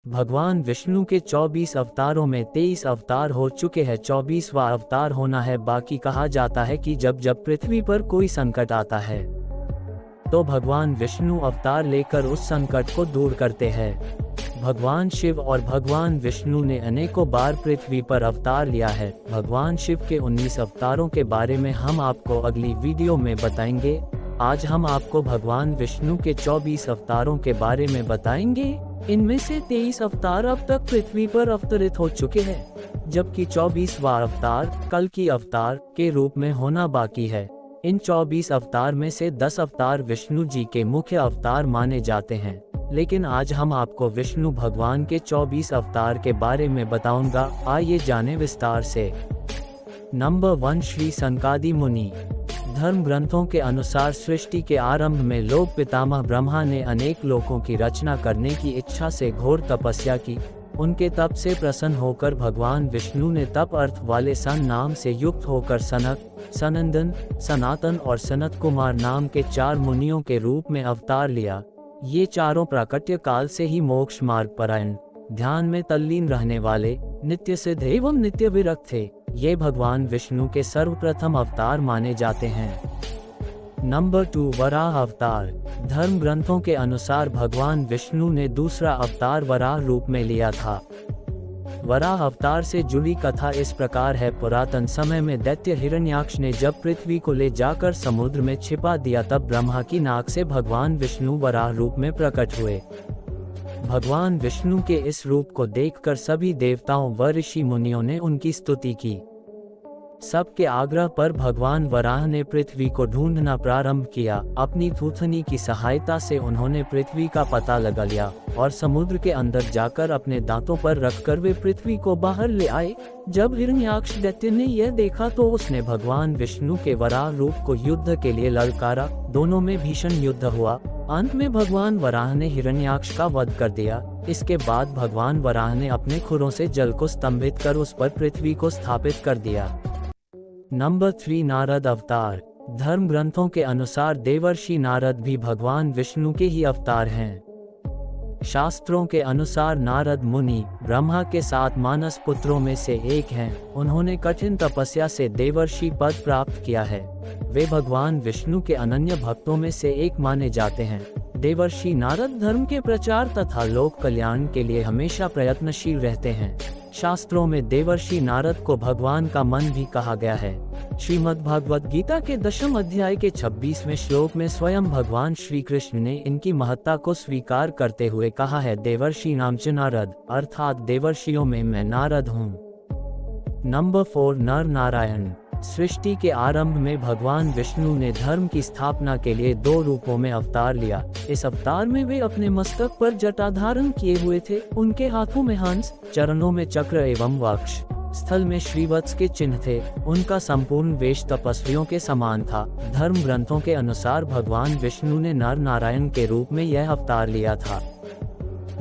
भगवान विष्णु के 24 अवतारों में 23 अवतार हो चुके हैं, 24वां अवतार होना है बाकी। कहा जाता है कि जब जब पृथ्वी पर कोई संकट आता है तो भगवान विष्णु अवतार लेकर उस संकट को दूर करते हैं। भगवान शिव और भगवान विष्णु ने अनेकों बार पृथ्वी पर अवतार लिया है। भगवान शिव के 19 अवतारों के बारे में हम आपको अगली वीडियो में बताएंगे। आज हम आपको भगवान विष्णु के 24 अवतारों के बारे में बताएंगे। इनमें से 23 अवतार अब तक पृथ्वी पर अवतरित हो चुके हैं, जबकि 24वां अवतार कल्कि अवतार के रूप में होना बाकी है। इन 24 अवतार में से 10 अवतार विष्णु जी के मुख्य अवतार माने जाते हैं, लेकिन आज हम आपको विष्णु भगवान के 24 अवतार के बारे में बताऊंगा। आइए जाने विस्तार से। नंबर 1, श्री सनकादि मुनि। धर्म ग्रंथों के अनुसार सृष्टि के आरंभ में लोक पितामह ब्रह्मा ने अनेक लोकों की रचना करने की इच्छा से घोर तपस्या की। उनके तप से प्रसन्न होकर भगवान विष्णु ने तप अर्थ वाले सन नाम से युक्त होकर सनक, सनंदन, सनातन और सनत कुमार नाम के 4 मुनियों के रूप में अवतार लिया। ये चारों प्राकट्य काल से ही मोक्ष मार्ग परायण, ध्यान में तल्लीन रहने वाले, नित्य सिद्ध एवं नित्य विरक्त थे। ये भगवान विष्णु के सर्वप्रथम अवतार माने जाते हैं। नंबर 2, वराह अवतार। धर्म ग्रंथों के अनुसार भगवान विष्णु ने दूसरा अवतार वराह रूप में लिया था। वराह अवतार से जुड़ी कथा इस प्रकार है। पुरातन समय में दैत्य हिरण्याक्ष ने जब पृथ्वी को ले जाकर समुद्र में छिपा दिया, तब ब्रह्मा की नाक से भगवान विष्णु वराह रूप में प्रकट हुए। भगवान विष्णु के इस रूप को देखकर सभी देवताओं व ऋषि मुनियों ने उनकी स्तुति की। सबके आग्रह पर भगवान वराह ने पृथ्वी को ढूंढना प्रारंभ किया। अपनी थूथनी की सहायता से उन्होंने पृथ्वी का पता लगा लिया और समुद्र के अंदर जाकर अपने दांतों पर रखकर वे पृथ्वी को बाहर ले आए। जब हिरण्याक्ष दैत्य ने यह देखा तो उसने भगवान विष्णु के वराह रूप को युद्ध के लिए ललकारा। दोनों में भीषण युद्ध हुआ। अंत में भगवान वराह ने हिरण्याक्ष का वध कर दिया। इसके बाद भगवान वराह ने अपने खुरों से जल को स्तंभित कर उस पर पृथ्वी को स्थापित कर दिया। नंबर 3, नारद अवतार। धर्म ग्रंथों के अनुसार देवर्षि नारद भी भगवान विष्णु के ही अवतार हैं। शास्त्रों के अनुसार नारद मुनि ब्रह्मा के 7 मानस पुत्रों में से एक हैं। उन्होंने कठिन तपस्या से देवर्षि पद प्राप्त किया है। वे भगवान विष्णु के अनन्य भक्तों में से एक माने जाते हैं। देवर्षि नारद धर्म के प्रचार तथा लोक कल्याण के लिए हमेशा प्रयत्नशील रहते हैं। शास्त्रों में देवर्षि नारद को भगवान का मन भी कहा गया है। श्रीमद् भगवद गीता के 10वें अध्याय के 26वें श्लोक में स्वयं भगवान श्री कृष्ण ने इनकी महत्ता को स्वीकार करते हुए कहा है, देवर्षि नाम च नारद, अर्थात देवर्षियों में मैं नारद हूँ। नंबर 4, नर नारायण। सृष्टि के आरंभ में भगवान विष्णु ने धर्म की स्थापना के लिए 2 रूपों में अवतार लिया। इस अवतार में वे अपने मस्तक पर जटा धारण किए हुए थे। उनके हाथों में हंस, चरणों में चक्र एवं वक्ष, स्थल में श्रीवत्स के चिन्ह थे। उनका संपूर्ण वेश तपस्वियों के समान था। धर्म ग्रंथों के अनुसार भगवान विष्णु ने नर नारायण के रूप में यह अवतार लिया था।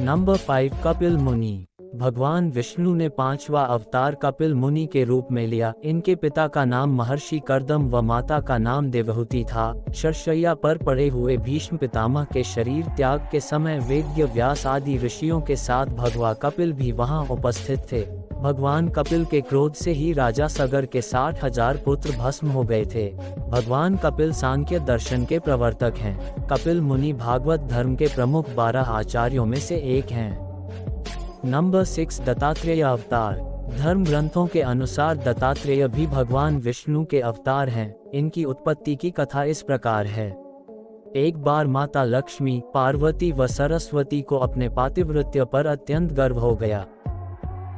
नंबर 5, कपिल मुनि। भगवान विष्णु ने 5वां अवतार कपिल मुनि के रूप में लिया। इनके पिता का नाम महर्षि कर्दम व माता का नाम देवहूति था। शरशय्या पर पड़े हुए भीष्म पितामह के शरीर त्याग के समय वेद्य व्यास आदि ऋषियों के साथ भगवा कपिल भी वहां उपस्थित थे। भगवान कपिल के क्रोध से ही राजा सगर के 60,000 पुत्र भस्म हो गए थे। भगवान कपिल सांख्य दर्शन के प्रवर्तक हैं। कपिल मुनि भागवत धर्म के प्रमुख 12 आचार्यों में से एक हैं। नंबर 6, दत्तात्रेय अवतार। धर्म ग्रंथों के अनुसार दत्तात्रेय भी भगवान विष्णु के अवतार हैं। इनकी उत्पत्ति की कथा इस प्रकार है। एक बार माता लक्ष्मी, पार्वती व सरस्वती को अपने पातिव्रत्य पर अत्यंत गर्व हो गया।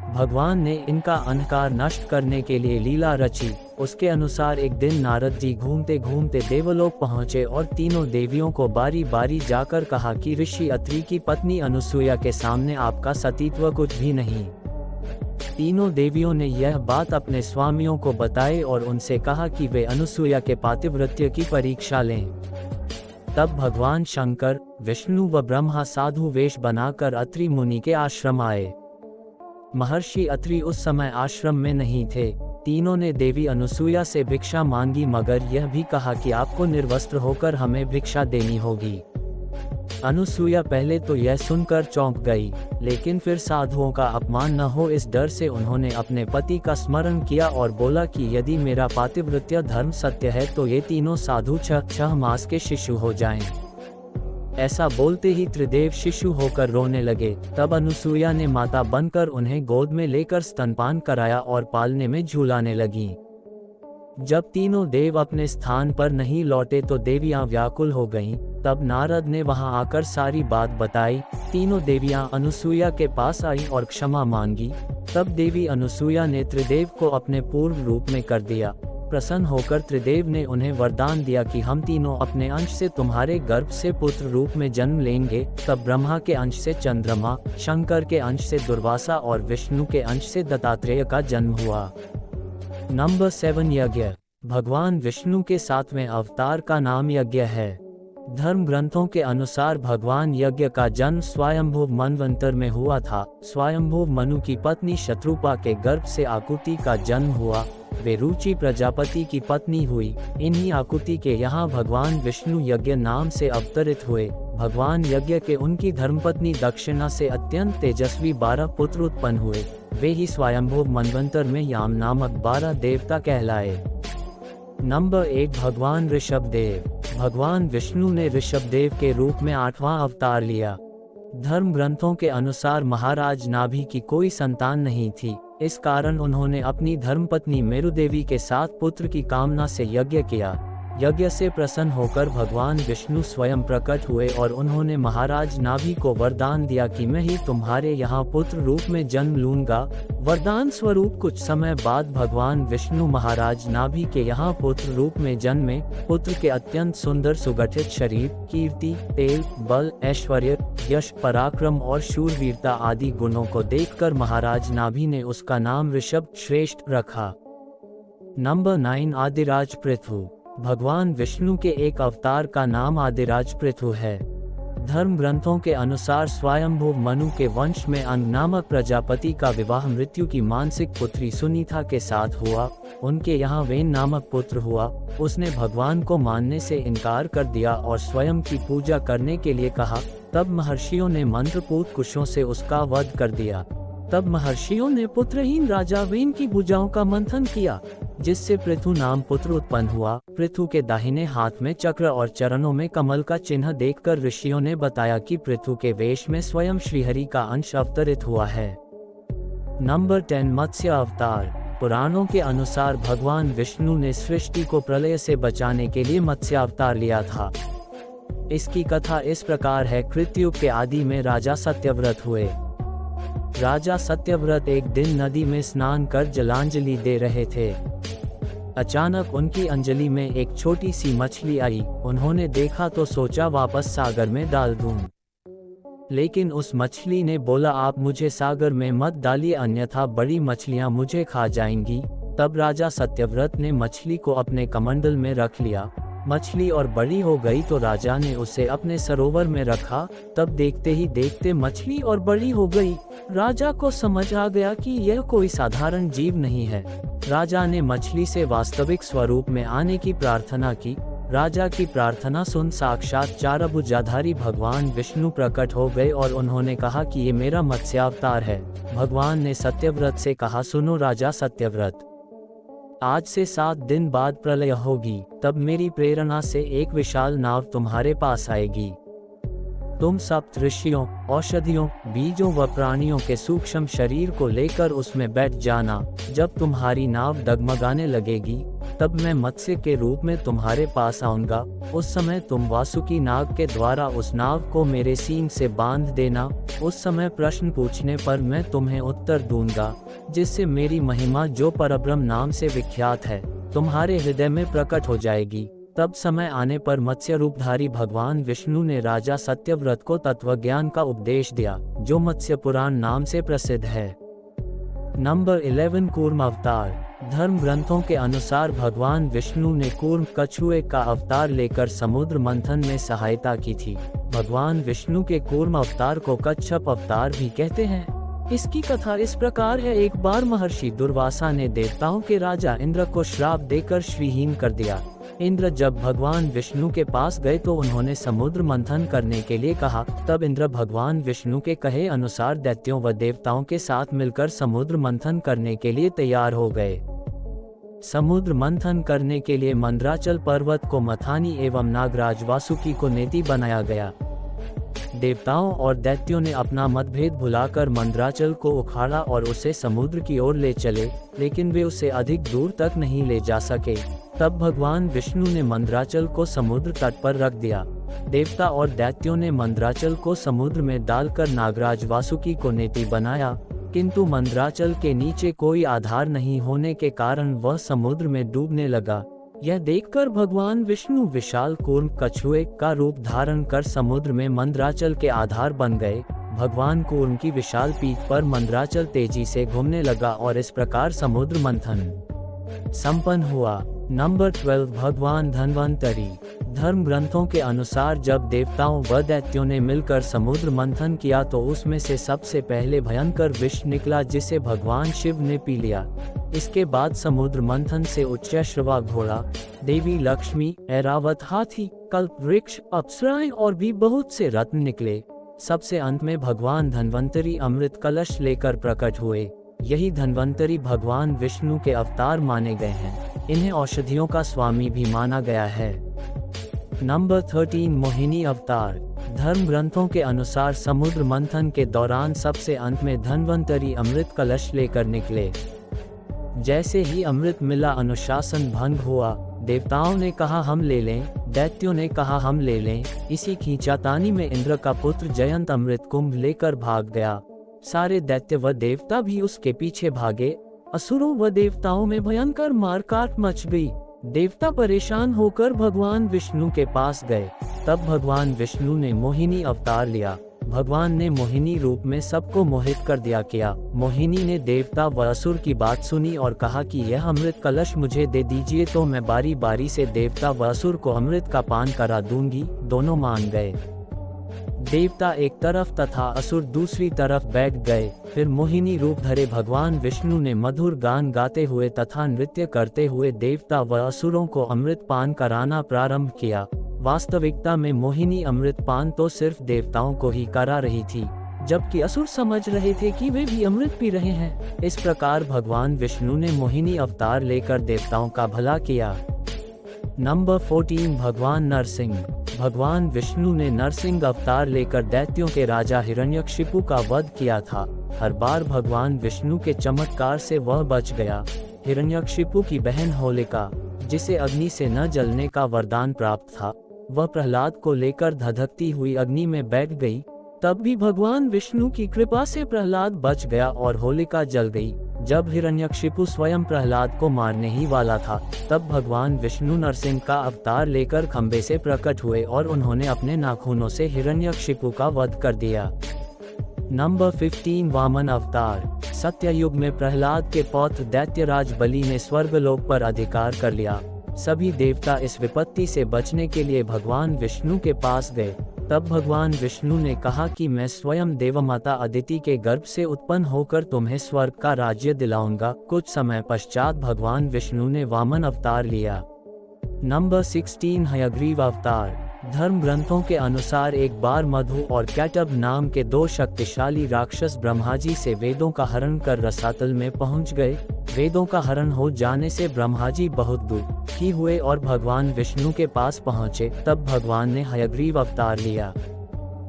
भगवान ने इनका अहंकार नष्ट करने के लिए लीला रची। उसके अनुसार एक दिन नारद जी घूमते घूमते देवलोक पहुँचे और तीनों देवियों को बारी बारी जाकर कहा कि ऋषि अत्रि की पत्नी अनुसूया के सामने आपका सतीत्व कुछ भी नहीं। तीनों देवियों ने यह बात अपने स्वामियों को बताई और उनसे कहा कि वे अनुसूया के पातिव्रत्य की परीक्षा लें। तब भगवान शंकर, विष्णु व ब्रह्मा साधु वेश बनाकर अत्रि मुनि के आश्रम आए। महर्षि अत्रि उस समय आश्रम में नहीं थे। तीनों ने देवी अनुसूया से भिक्षा मांगी, मगर यह भी कहा कि आपको निर्वस्त्र होकर हमें भिक्षा देनी होगी। अनुसूया पहले तो यह सुनकर चौंक गई, लेकिन फिर साधुओं का अपमान न हो इस डर से उन्होंने अपने पति का स्मरण किया और बोला कि यदि मेरा पातिव्रत्य धर्म सत्य है तो ये तीनों साधु 6 मास के शिशु हो जाएं। ऐसा बोलते ही त्रिदेव शिशु होकर रोने लगे। तब अनुसूया ने माता बनकर उन्हें गोद में लेकर स्तनपान कराया और पालने में झूलाने लगी। जब तीनों देव अपने स्थान पर नहीं लौटे तो देवियां व्याकुल हो गईं। तब नारद ने वहां आकर सारी बात बताई। तीनों देवियां अनुसूया के पास आई और क्षमा मांगी। तब देवी अनुसूया ने त्रिदेव को अपने पूर्व रूप में कर दिया। प्रसन्न होकर त्रिदेव ने उन्हें वरदान दिया कि हम तीनों अपने अंश से तुम्हारे गर्भ से पुत्र रूप में जन्म लेंगे। तब ब्रह्मा के अंश से चंद्रमा, शंकर के अंश से दुर्वासा और विष्णु के अंश से दत्तात्रेय का जन्म हुआ। नंबर 7 यज्ञ। भगवान विष्णु के 7वें अवतार का नाम यज्ञ है। धर्म ग्रंथों के अनुसार भगवान यज्ञ का जन्म स्वयंभू मनवंतर में हुआ था। स्वयंभू मनु की पत्नी शत्रुपा के गर्भ से आकुति का जन्म हुआ। वे रुचि प्रजापति की पत्नी हुई। इन्हीं आकुति के यहाँ भगवान विष्णु यज्ञ नाम से अवतरित हुए। भगवान यज्ञ के उनकी धर्मपत्नी दक्षिणा से अत्यंत तेजस्वी 12 पुत्र उत्पन्न हुए। वे ही स्वयंभू मनवंतर में याम नामक 12 देवता कहलाए। नंबर 8 भगवान ऋषभदेव। भगवान विष्णु ने ऋषभदेव के रूप में 8वां अवतार लिया। धर्म ग्रंथों के अनुसार महाराज नाभि की कोई संतान नहीं थी। इस कारण उन्होंने अपनी धर्मपत्नी मेरुदेवी के साथ पुत्र की कामना से यज्ञ किया। यज्ञ से प्रसन्न होकर भगवान विष्णु स्वयं प्रकट हुए और उन्होंने महाराज नाभि को वरदान दिया कि मैं ही तुम्हारे यहाँ पुत्र रूप में जन्म लूंगा। वरदान स्वरूप कुछ समय बाद भगवान विष्णु महाराज नाभि के यहाँ पुत्र रूप में जन्मे। पुत्र के अत्यंत सुंदर सुगठित शरीर, कीर्ति, तेज, बल, ऐश्वर्य, यश, पराक्रम और शूरवीरता आदि गुणों को देखकर महाराज नाभि ने उसका नाम ऋषभ श्रेष्ठ रखा। नंबर 9 आदिराज पृथु। भगवान विष्णु के एक अवतार का नाम आदिराज पृथु है। धर्म ग्रंथों के अनुसार स्वयंभू मनु के वंश में अंग नामक प्रजापति का विवाह मृत्यु की मानसिक पुत्री सुनीता के साथ हुआ। उनके यहाँ वेन नामक पुत्र हुआ। उसने भगवान को मानने से इनकार कर दिया और स्वयं की पूजा करने के लिए कहा। तब महर्षियों ने मंत्रपूत कुशों से उसका वध कर दिया। तब महर्षियों ने पुत्रहीन राजा वेन की भुजाओं का मंथन किया, जिससे पृथु नाम पुत्र उत्पन्न हुआ। पृथु के दाहिने हाथ में चक्र और चरणों में कमल का चिन्ह देखकर ऋषियों ने बताया कि पृथु के वेश में स्वयं श्रीहरि का अंश अवतरित हुआ है। नंबर 10 मत्स्य अवतार। पुराणों के अनुसार भगवान विष्णु ने सृष्टि को प्रलय से बचाने के लिए मत्स्य अवतार लिया था। इसकी कथा इस प्रकार है। कृतयुग के आदि में राजा सत्यव्रत हुए। राजा सत्यव्रत एक दिन नदी में स्नान कर जलांजलि दे रहे थे। अचानक उनकी अंजलि में एक छोटी सी मछली आई। उन्होंने देखा तो सोचा वापस सागर में डाल दूं। लेकिन उस मछली ने बोला, आप मुझे सागर में मत डालिए, अन्यथा बड़ी मछलियां मुझे खा जाएंगी। तब राजा सत्यव्रत ने मछली को अपने कमंडल में रख लिया। मछली और बड़ी हो गई तो राजा ने उसे अपने सरोवर में रखा। तब देखते ही देखते मछली और बड़ी हो गई। राजा को समझ आ गया कि यह कोई साधारण जीव नहीं है। राजा ने मछली से वास्तविक स्वरूप में आने की प्रार्थना की। राजा की प्रार्थना सुन साक्षात 4 भुजाधारी भगवान विष्णु प्रकट हो गए और उन्होंने कहा कि ये मेरा मत्स्यावतार है। भगवान ने सत्यव्रत से कहा, सुनो राजा सत्यव्रत, आज से 7 दिन बाद प्रलय होगी। तब मेरी प्रेरणा से एक विशाल नाव तुम्हारे पास आएगी। तुम सप्त ऋषियों, औषधियों, बीजों व प्राणियों के सूक्ष्म शरीर को लेकर उसमें बैठ जाना। जब तुम्हारी नाव डगमगाने लगेगी तब मैं मत्स्य के रूप में तुम्हारे पास आऊंगा। उस समय तुम वासुकी नाग के द्वारा उस नाव को मेरे सींग से बांध देना। उस समय प्रश्न पूछने पर मैं तुम्हें उत्तर दूंगा, जिससे मेरी महिमा जो परब्रह्म नाम से विख्यात है तुम्हारे हृदय में प्रकट हो जाएगी। तब समय आने पर मत्स्य रूपधारी भगवान विष्णु ने राजा सत्यव्रत को तत्वज्ञान का उपदेश दिया, जो मत्स्य पुराण नाम से प्रसिद्ध है। नंबर 11 कूर्म अवतार। धर्म ग्रंथों के अनुसार भगवान विष्णु ने कूर्म कछुए का अवतार लेकर समुद्र मंथन में सहायता की थी। भगवान विष्णु के कूर्म अवतार को कच्छप अवतार भी कहते हैं। इसकी कथा इस प्रकार है। एक बार महर्षि दुर्वासा ने देवताओं के राजा इंद्र को श्राप देकर श्रीहीन कर दिया। इंद्र जब भगवान विष्णु के पास गए तो उन्होंने समुद्र मंथन करने के लिए कहा। तब इंद्र भगवान विष्णु के कहे अनुसार दैत्यों व देवताओं के साथ मिलकर समुद्र मंथन करने के लिए तैयार हो गए। समुद्र मंथन करने के लिए मंदराचल पर्वत को मथानी एवं नागराज वासुकी को नेति बनाया गया। देवताओं और दैत्यों ने अपना मतभेद भुलाकर मंदराचल को उखाड़ा और उसे समुद्र की ओर ले चले, लेकिन वे उसे अधिक दूर तक नहीं ले जा सके। तब भगवान विष्णु ने मंदराचल को समुद्र तट पर रख दिया। देवता और दैत्यों ने मंदराचल को समुद्र में डालकर नागराज वासुकी को नेति बनाया, किंतु मंदराचल के नीचे कोई आधार नहीं होने के कारण वह समुद्र में डूबने लगा। यह देखकर भगवान विष्णु विशाल कूर्म कछुए का रूप धारण कर समुद्र में मंदराचल के आधार बन गए। भगवान कूर्म की विशाल पीठ पर मंदराचल तेजी से घूमने लगा और इस प्रकार समुद्र मंथन संपन्न हुआ। नंबर 12 भगवान धन्वंतरी। धर्म ग्रंथों के अनुसार जब देवताओं व दैत्यों ने मिलकर समुद्र मंथन किया तो उसमें से सबसे पहले भयंकर विष निकला जिसे भगवान शिव ने पी लिया। इसके बाद समुद्र मंथन से उच्चैश्रवा घोड़ा, देवी लक्ष्मी, ऐरावत हाथी, कल्प वृक्ष, अप्सराएं और भी बहुत से रत्न निकले। सबसे अंत में भगवान धन्वंतरी अमृत कलश लेकर प्रकट हुए। यही धन्वंतरी भगवान विष्णु के अवतार माने गए हैं। इन्हें औषधियों का स्वामी भी माना गया है। नंबर 13 मोहिनी अवतार। धर्म ग्रंथों के अनुसार समुद्र मंथन के दौरान सबसे अंत में धन्वंतरी अमृत कलश लेकर निकले। जैसे ही अमृत मिला अनुशासन भंग हुआ। देवताओं ने कहा हम ले लें, दैत्यों ने कहा हम ले लें। इसी खींचातानी में इंद्र का पुत्र जयंत अमृत कुंभ लेकर भाग गया। सारे दैत्य व देवता भी उसके पीछे भागे। असुरों व देवताओं में भयंकर मारकाट मच गई। देवता परेशान होकर भगवान विष्णु के पास गए। तब भगवान विष्णु ने मोहिनी अवतार लिया। भगवान ने मोहिनी रूप में सबको मोहित कर दिया किया। मोहिनी ने देवता व असुर की बात सुनी और कहा कि यह अमृत कलश मुझे दे दीजिए तो मैं बारी बारी से देवता व असुर को अमृत का पान करा दूंगी। दोनों मान गए। देवता एक तरफ तथा असुर दूसरी तरफ बैठ गए। फिर मोहिनी रूप धरे भगवान विष्णु ने मधुर गान गाते हुए तथा नृत्य करते हुए देवता व असुरों को अमृत पान कराना प्रारंभ किया। वास्तविकता में मोहिनी अमृत पान तो सिर्फ देवताओं को ही करा रही थी, जबकि असुर समझ रहे थे कि वे भी अमृत पी रहे हैं। इस प्रकार भगवान विष्णु ने मोहिनी अवतार लेकर देवताओं का भला किया। नंबर 14 भगवान नरसिंह। भगवान विष्णु ने नरसिंह अवतार लेकर दैत्यों के राजा हिरण्यकशिपु का वध किया था। हर बार भगवान विष्णु के चमत्कार से वह बच गया। हिरण्यकशिपु की बहन होलिका, जिसे अग्नि से न जलने का वरदान प्राप्त था, वह प्रहलाद को लेकर धधकती हुई अग्नि में बैठ गई। तब भी भगवान विष्णु की कृपा से प्रहलाद बच गया और होलिका जल गई। जब हिरण्यकशिपु स्वयं प्रहलाद को मारने ही वाला था, तब भगवान विष्णु नरसिंह का अवतार लेकर खंबे से प्रकट हुए और उन्होंने अपने नाखूनों से हिरण्यकशिपु का वध कर दिया। नंबर 15 वामन अवतार। सत्ययुग में प्रहलाद के पौत्र दैत्यराज बलि ने स्वर्गलोक पर अधिकार कर लिया। सभी देवता इस विपत्ति से बचने के लिए भगवान विष्णु के पास गए। तब भगवान विष्णु ने कहा कि मैं स्वयं देवमाता अदिति के गर्भ से उत्पन्न होकर तुम्हें स्वर्ग का राज्य दिलाऊंगा। कुछ समय पश्चात भगवान विष्णु ने वामन अवतार लिया। नंबर 16 हयग्रीव अवतार। धर्म ग्रंथों के अनुसार एक बार मधु और कैटब नाम के दो शक्तिशाली राक्षस ब्रह्मा जी से वेदों का हरण कर रसातल में पहुंच गए। वेदों का हरण हो जाने से ब्रह्मा जी बहुत दुखी हुए और भगवान विष्णु के पास पहुंचे। तब भगवान ने हयग्रीव अवतार लिया।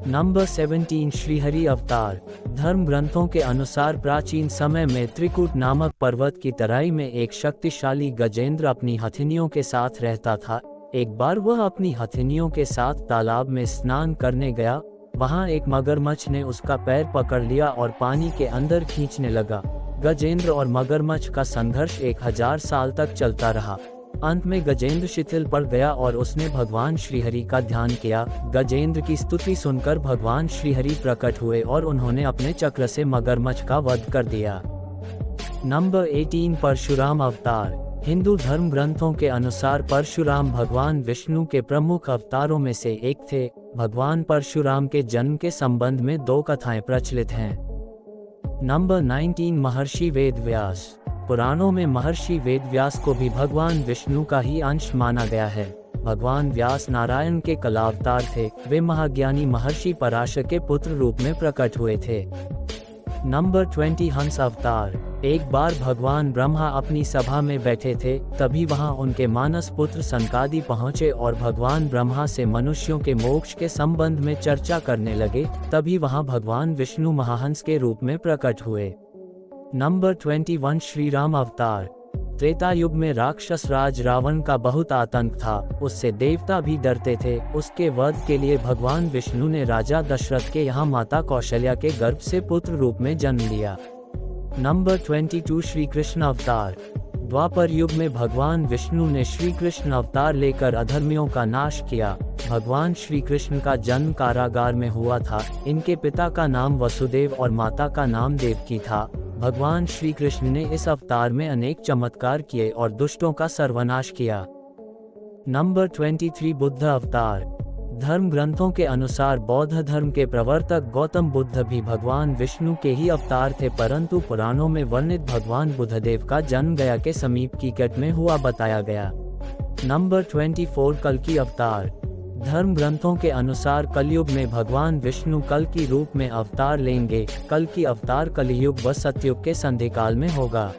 नंबर 17 श्रीहरि अवतार। धर्म ग्रंथों के अनुसार प्राचीन समय में त्रिकूट नामक पर्वत की तराई में एक शक्तिशाली गजेंद्र अपनी हथिनियों के साथ रहता था। एक बार वह अपनी हथिनियों के साथ तालाब में स्नान करने गया। वहां एक मगरमच्छ ने उसका पैर पकड़ लिया और पानी के अंदर खींचने लगा। गजेंद्र और मगरमच्छ का संघर्ष 1000 साल तक चलता रहा। अंत में गजेंद्र शिथिल पड़ गया और उसने भगवान श्रीहरि का ध्यान किया। गजेंद्र की स्तुति सुनकर भगवान श्रीहरि प्रकट हुए और उन्होंने अपने चक्र से मगरमच्छ का वध कर दिया। नंबर 18 परशुराम अवतार। हिंदू धर्म ग्रंथों के अनुसार परशुराम भगवान विष्णु के प्रमुख अवतारों में से एक थे। भगवान परशुराम के जन्म के संबंध में 2 कथाएं प्रचलित हैं। नंबर 19 महर्षि वेदव्यास। पुराणों में महर्षि वेदव्यास को भी भगवान विष्णु का ही अंश माना गया है। भगवान व्यास नारायण के कलावतार थे। वे महाज्ञानी महर्षि पराशर के पुत्र रूप में प्रकट हुए थे। नंबर 20 हंस अवतार। एक बार भगवान ब्रह्मा अपनी सभा में बैठे थे, तभी वहां उनके मानस पुत्र सनकादि पहुंचे और भगवान ब्रह्मा से मनुष्यों के मोक्ष के संबंध में चर्चा करने लगे। तभी वहां भगवान विष्णु महाहंस के रूप में प्रकट हुए। नंबर 21 श्री राम अवतार। त्रेता युग में राक्षस राज रावण का बहुत आतंक था, उससे देवता भी डरते थे। उसके वध के लिए भगवान विष्णु ने राजा दशरथ के यहाँ माता कौशल्या के गर्भ से पुत्र रूप में जन्म लिया। नंबर 22 श्री कृष्ण अवतार। द्वापर युग में भगवान विष्णु ने श्री कृष्ण अवतार लेकर अधर्मियों का नाश किया। भगवान श्री कृष्ण का जन्म कारागार में हुआ था। इनके पिता का नाम वसुदेव और माता का नाम देवकी था। भगवान श्री कृष्ण ने इस अवतार में अनेक चमत्कार किए और दुष्टों का सर्वनाश किया। नंबर 23 बुद्ध अवतार। धर्म ग्रंथों के अनुसार बौद्ध धर्म के प्रवर्तक गौतम बुद्ध भी भगवान विष्णु के ही अवतार थे, परंतु पुराणों में वर्णित भगवान बुद्धदेव का जन्म गया के समीप कीकट में हुआ बताया गया। नंबर 24 कल्कि अवतार। धर्म ग्रंथों के अनुसार कलयुग में भगवान विष्णु कल की रूप में अवतार लेंगे। कल की अवतार कलयुग व सतयुग के संधिकाल में होगा।